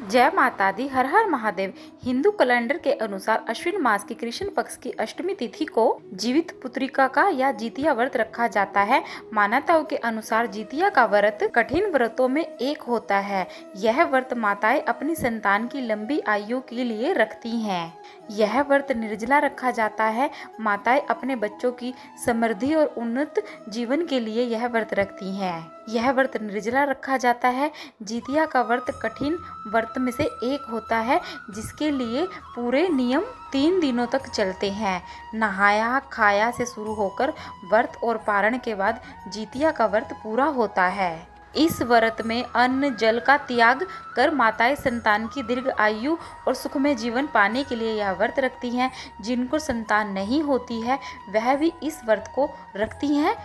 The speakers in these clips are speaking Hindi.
जय माता दी। हर हर महादेव। हिंदू कैलेंडर के अनुसार अश्विन मास की कृष्ण पक्ष की अष्टमी तिथि को जीवित पुत्रिका का या जितिया व्रत रखा जाता है। मान्यताओं के अनुसार जितिया का व्रत कठिन व्रतों में एक होता है। यह व्रत माताएं अपनी संतान की लंबी आयु के लिए रखती हैं। यह व्रत निर्जला रखा जाता है। माताएं अपने बच्चों की समृद्धि और उन्नत जीवन के लिए यह व्रत रखती हैं। यह व्रत निर्जला रखा जाता है। जितिया का व्रत कठिन व्रत में से एक होता है, जिसके लिए पूरे नियम 3 दिनों तक चलते हैं। नहाया खाया से शुरू होकर व्रत और पारण के बाद जितिया का व्रत पूरा होता है। इस व्रत में अन्न जल का त्याग कर माताएं संतान की दीर्घ आयु और सुखमय जीवन पाने के लिए यह व्रत रखती हैं। जिनको संतान नहीं होती है वह भी इस व्रत को रखती हैं।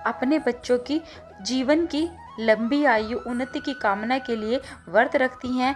अपने बच्चों की जीवन की लंबी आयु उन्नति की कामना के लिए व्रत रखती हैं।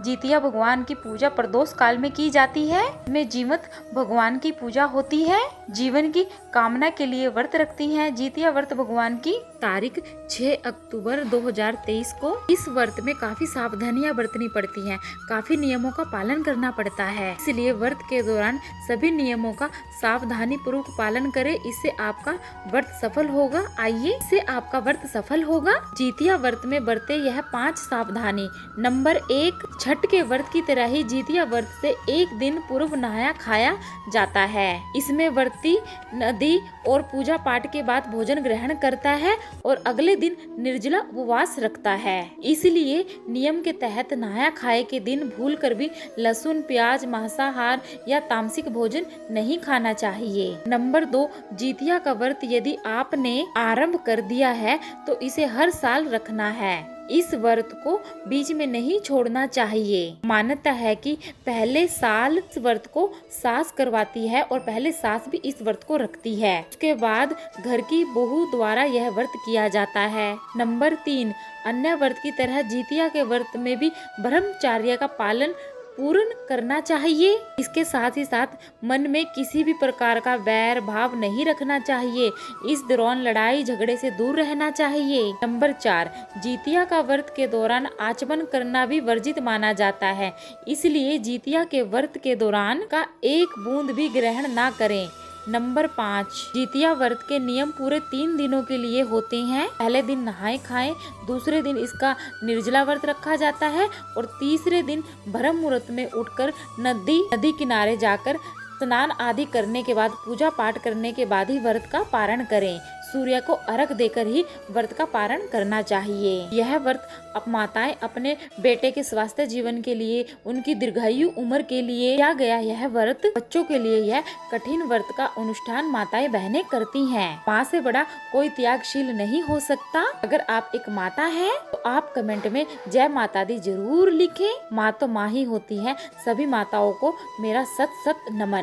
जितिया भगवान की पूजा प्रदोष काल में की जाती है। में जीवत भगवान की पूजा होती है। जीवन की कामना के लिए व्रत रखती हैं। जितिया व्रत भगवान की तारीख 6 अक्टूबर 2023 को। इस व्रत में काफी सावधानियां बरतनी पड़ती हैं। काफी नियमों का पालन करना पड़ता है, इसलिए व्रत के दौरान सभी नियमों का सावधानी पूर्वक पालन करें। इससे आपका व्रत सफल होगा। आइए, इससे आपका व्रत सफल होगा। जितिया व्रत में बरते यह 5 सावधानी। नंबर 1, छठ के व्रत की तरह ही जितिया व्रत से एक दिन पूर्व नहाया खाया जाता है। इसमें व्रती नदी और पूजा पाठ के बाद भोजन ग्रहण करता है और अगले दिन निर्जला उपवास रखता है। इसलिए नियम के तहत नहाया खाए के दिन भूलकर भी लहसुन, प्याज, मांसाहार या तामसिक भोजन नहीं खाना चाहिए। नंबर 2, जितिया का व्रत यदि आपने आरंभ कर दिया है तो इसे हर साल रखना है। इस व्रत को बीच में नहीं छोड़ना चाहिए। मान्यता है कि पहले साल इस व्रत को सास करवाती है और पहले सास भी इस व्रत को रखती है। उसके बाद घर की बहू द्वारा यह व्रत किया जाता है। नंबर 3, अन्य व्रत की तरह जितिया के व्रत में भी ब्रह्मचर्य का पालन पूर्ण करना चाहिए। इसके साथ ही साथ मन में किसी भी प्रकार का वैर भाव नहीं रखना चाहिए। इस दौरान लड़ाई झगड़े से दूर रहना चाहिए। नंबर 4, जितिया का व्रत के दौरान आचमन करना भी वर्जित माना जाता है। इसलिए जितिया के व्रत के दौरान का एक बूंद भी ग्रहण ना करें। नंबर 5, जितिया व्रत के नियम पूरे 3 दिनों के लिए होते हैं। पहले दिन नहाए खाएं, दूसरे दिन इसका निर्जला व्रत रखा जाता है और तीसरे दिन ब्रह्म मुहूर्त में उठकर नदी किनारे जाकर स्नान आदि करने के बाद पूजा पाठ करने के बाद ही व्रत का पारण करें। सूर्य को अर्घ देकर ही व्रत का पारण करना चाहिए। यह व्रत माताएं अपने बेटे के स्वास्थ्य जीवन के लिए, उनकी दीर्घायु उम्र के लिए किया गया यह व्रत। बच्चों के लिए यह कठिन व्रत का अनुष्ठान माताएं बहनें करती हैं। माँ से बड़ा कोई त्यागशील नहीं हो सकता। अगर आप एक माता हैं तो आप कमेंट में जय माता दी जरूर लिखें। माँ तो माँ ही होती है। सभी माताओं को मेरा सत सत नमन।